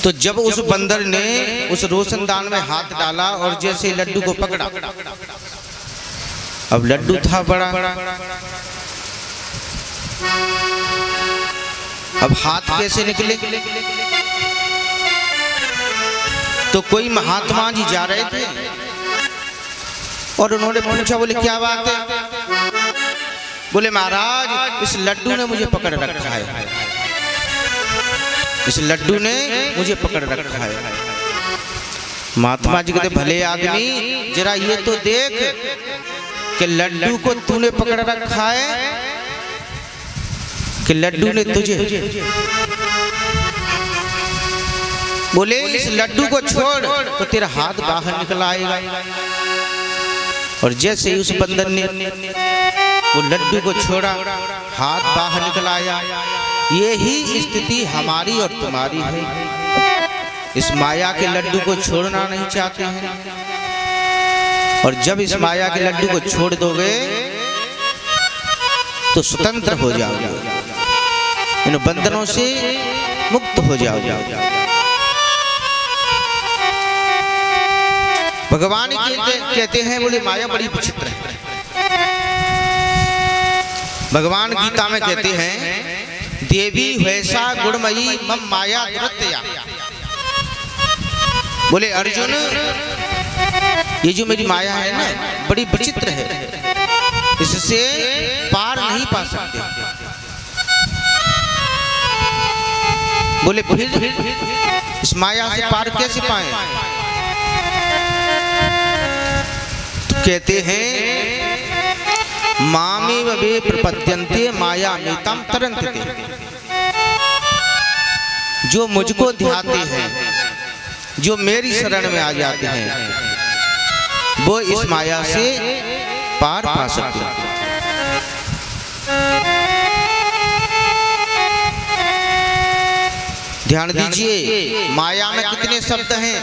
तो जब उस बंदर ने उस रोशनदान में हाथ डाला और जैसे लड्डू को पकड़ा, अब लड्डू था बड़ा, अब हाथ कैसे निकले? तो कोई महात्मा जी जा रहे थे और उन्होंने पूछा, बोले क्या बात है? बोले महाराज इस लड्डू ने मुझे पकड़ रखा है, इस लड्डू ने मुझे पकड़ रखा है। महात्मा जी कहते भले आदमी जरा ये तो देख कि लड्डू को तूने पकड़ रखा है कि लड्डू ने तुझे? बोले इस लड्डू को छोड़ तो तेरा हाथ बाहर निकल आएगा। और जैसे ही उस बंदर ने वो लड्डू को छोड़ा, हाथ बाहर निकल आया। यही स्थिति हमारी और तुम्हारी है। इस माया के लड्डू को छोड़ना नहीं चाहते हैं, और जब इस माया के लड्डू को छोड़ दोगे तो स्वतंत्र हो जाओगे, इन बंधनों से मुक्त हो जाओगे। भगवान कहते हैं, बोले माया बड़ी विचित्र है। भगवान गीता में कहते हैं, देवी वैसा गुणमयी मम माया दुरत्या। बोले अर्जुन ये जो मेरी माया है ना बड़ी विचित्र है, इससे पार नहीं पा सकते। बोले फिर इस माया से पार कैसे पाए? तो कहते हैं मामे वे प्रपद्यन्ते माया मीतम तरन्ते। जो मुझको ध्याते हैं, जो मेरी शरण में आ जाते हैं, वो इस माया से पार पा सकते हैं। ध्यान दीजिए, माया में कितने शब्द हैं?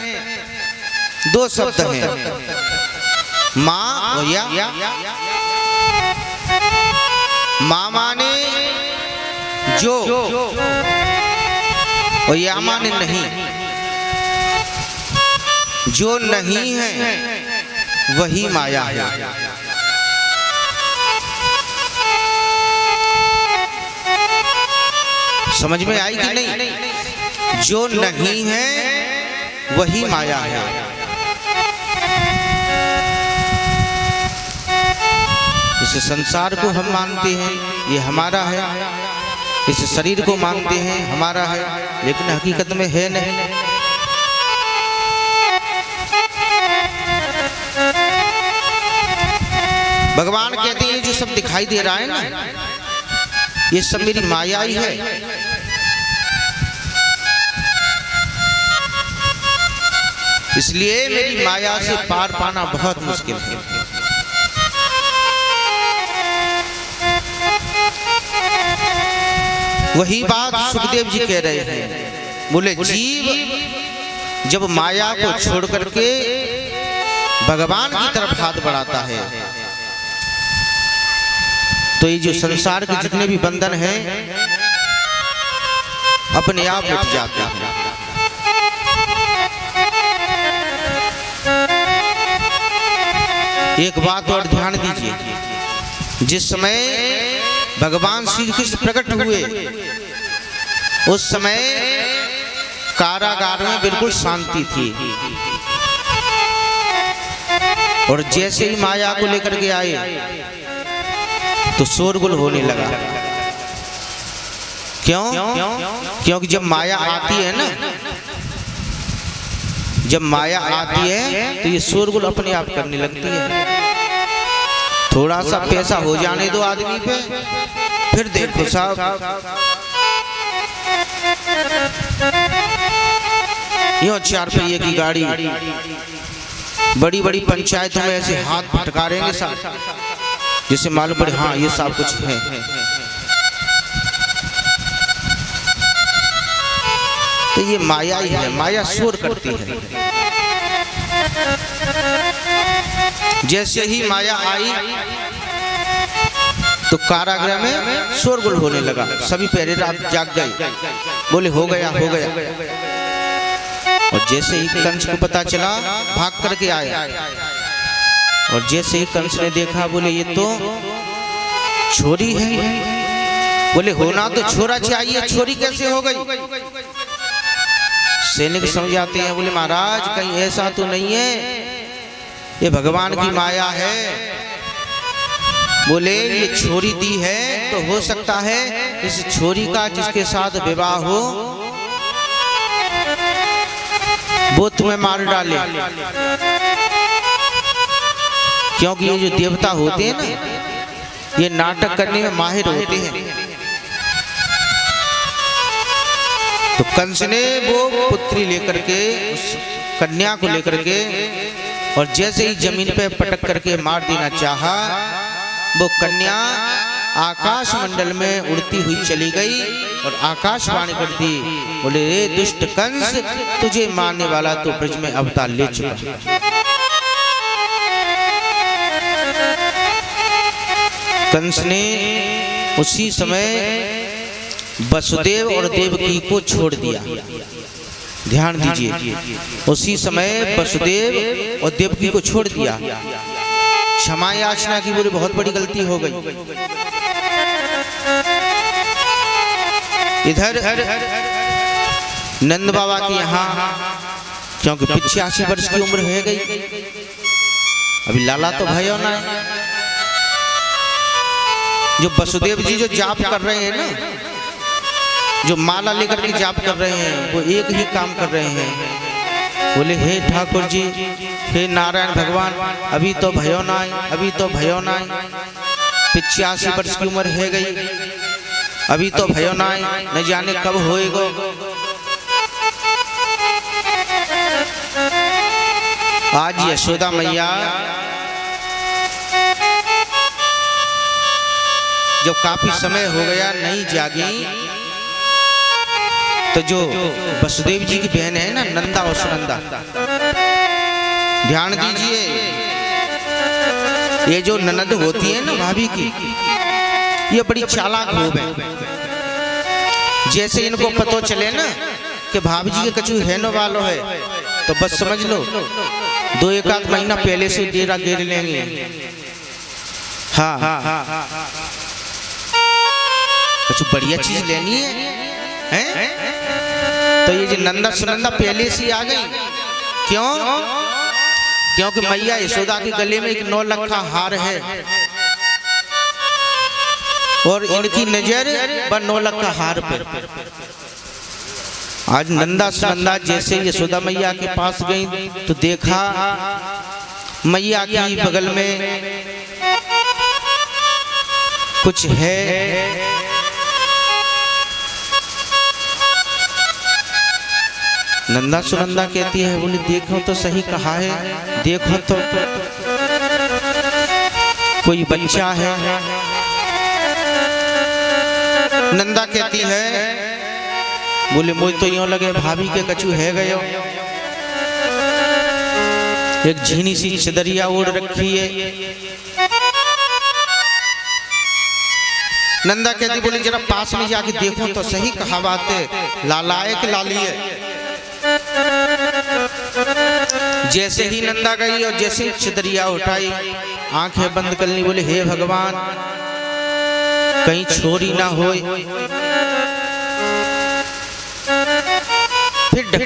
2 शब्द हैं, माँ और या। माँ माने जो और या माने नहीं। जो नहीं है वही माया है। समझ में आई कि नहीं? जो नहीं है वही माया है। इस संसार को हम मानते हैं ये हमारा है, इस शरीर को मानते हैं हमारा है, लेकिन हकीकत में है नहीं। भगवान कहते हैं जो सब दिखाई दे रहा है ना, ये सब मेरी माया ही है। इसलिए मेरी माया से पार पाना बहुत मुश्किल है। वही बात सुखदेव जी कह रहे हैं। बोले जीव जब माया को छोड़ करके भगवान की तरफ हाथ बढ़ाता है तो ये जो संसार के जितने भी बंधन हैं अपने आप मिट जाते हैं। एक बात और ध्यान दीजिए, जिस समय भगवान श्री कृष्ण प्रकट हुए उस समय कारागार में बिल्कुल शांति थी, और जैसे ही माया को लेकर के आए तो शोरगुल होने लगा। क्यों? क्योंकि जब माया आती है ना, जब माया आती है तो ये शोरगुल अपने आप करने लगती है। थोड़ा सा पैसा हो जाने दो आदमी पे, फिर देखो साहब यो 4 पहिए की गाड़ी, बड़ी बड़ी पंचायतों में ऐसे हाथ फटकारेंगे साहब, जिसे मालूम पड़े हाँ ये सब कुछ है। तो ये माया ही है, माया शोर करती है। जैसे ही माया आई तो कारागृह में शोरगुल होने लगा। सभी पहरे रात जाग गए, बोले हो गया हो गया। और जैसे ही कंस को पता चला भाग करके आया, और जैसे ही कंस ने देखा बोले ये तो छोरी है। बोले होना तो छोरा चाहिए, छोरी कैसे हो गई? सैनिक समझ आते हैं, बोले महाराज कहीं ऐसा तो नहीं है, ये भगवान की माया है। बोले ये छोरी दी है तो हो सकता है इस छोरी का जिसके साथ विवाह हो वो तुम्हें मार डाले, क्योंकि ये जो देवता होते हैं ना ये नाटक करने में माहिर होते हैं। तो कंस ने वो पुत्री लेकर के, उस कन्या को लेकर के, और जैसे ही जमीन पे पटक करके मार देना चाहा, वो कन्या आकाश मंडल में उड़ती हुई चली गई और आकाशवाणी कर दी, बोले रे दुष्ट कंस, तुझे मारने वाला तो ब्रज में अवतार ले चुका। कंस ने उसी समय वसुदेव और देवकी को छोड़ दिया। ध्यान दीजिए, उसी समय वसुदेव और देवकी को छोड़ दिया। क्षमा याचना की, बोले बहुत बड़ी गलती हो गई। इधर नंद बाबा के यहाँ, क्योंकि 85 वर्ष की उम्र हो गई, अभी लाला तो भयो ना है। जो वसुदेव जी जो जाप कर रहे हैं ना, जो माला लेकर के जाप कर रहे हैं, वो एक ही काम कर रहे हैं। बोले हे ठाकुर जी, हे नारायण भगवान, अभी तो भयो ना आए, अभी तो भयो ना आए। 85 वर्ष की उम्र है गई, अभी तो भयो ना आए, न जाने कब होएगा। आज यशोदा मैया जब काफी समय हो गया नहीं जागी, तो जो वसुदेव जी की बहन है ना नंदा और सुनंदा, ध्यान दीजिए, ये जो ननद होती है ना भाभी की, ये बड़ी चालाक खूब है। जैसे इनको पता चले ना कि भाभी जी के कछु है न वालो है, तो बस समझ लो 2-1 महीना पहले से डेरा घेर लेंगे। हाँ, कुछ बढ़िया चीज लेनी है? तो ये जो नंदा सुनंदा पहले से आ गई। क्यों? क्योंकि मैया यशोदा के गले में एक 9 लखा हार है, और इनकी नजर 9 लखा हार पर। आज नंदा सुनंदा जैसे यशोदा मैया के पास गई तो देखा मैया की बगल में कुछ है। नंदा सुनंदा कहती है, बोली देखो तो सही कहा है, देखो तो कोई बच्चा है। नंदा कहती है, बोले मुझे तो यूं लगे भाभी के कछु है गयो, एक झीनी सी चदरिया ओढ़ रखी है। नंदा कहती, बोले जरा पास में जाके देखो तो सही कहा बात है, लालायक लाली है। जैसे ही नंदा गई और जैसे चदरिया उठाई, आंखें बंद कर ली, बोले हे भगवान कहीं छोरी ना होए। फिर ढक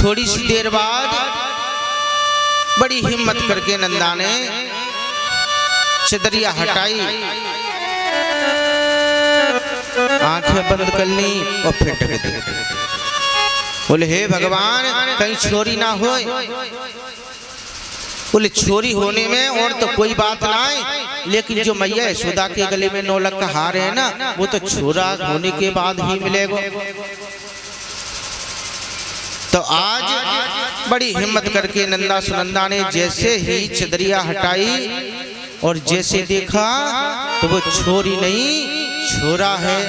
थोड़ी सी देर बाद बड़ी हिम्मत करके नंदा ने चदरिया हटाई, आंखें बंद कर ली और फिर ढक दी। बोले हे भगवान कहीं छोरी ना होए। बोले छोरी होने में और तो कोई बात ना है, लेकिन जो मैया यशोदा के गले में 9 लख का हार है ना, वो तो छोरा होने के बाद ही मिलेगा। तो आज बड़ी हिम्मत करके नंदा सुनंदा ने जैसे ही चदरिया हटाई और जैसे देखा तो वो छोरी नहीं छोरा है।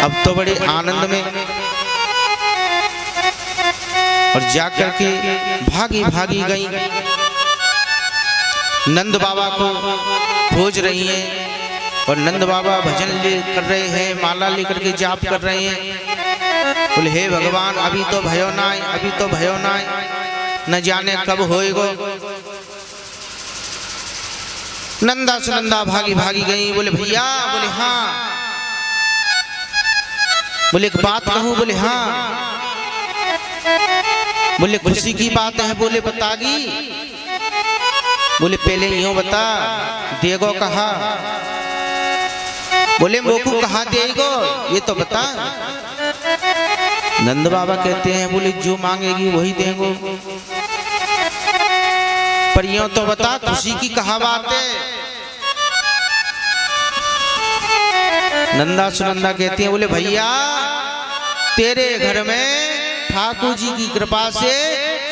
अब तो बड़े आनंद में और जाकर के भागी भागी गई, नंद बाबा को खोज रही हैं। और नंद बाबा भजन कर रहे हैं, माला लेकर के जाप कर रहे हैं। बोले हे भगवान अभी तो भयो ना, अभी तो भयो ना, न जाने कब होएगो। नंदा सुनंदा भागी भागी गई। बोले भैया, बोले हाँ। बोले एक बात कहूं, बोले हाँ। बोले खुशी की बात है, बोले बतागी। बोले पहले यूं बता, देगो कहा। बोले मोकू कहा देगो, ये तो बता। नंद बाबा कहते हैं बोले जो मांगेगी वही देंगो, पर यूं तो बता खुशी की कहा बात है। नंदा सुनंदा कहती हैं बोले भैया तेरे घर में ठाकुर जी की कृपा से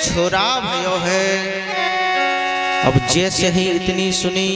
छोरा भयो है। अब जैसे ही इतनी सुनी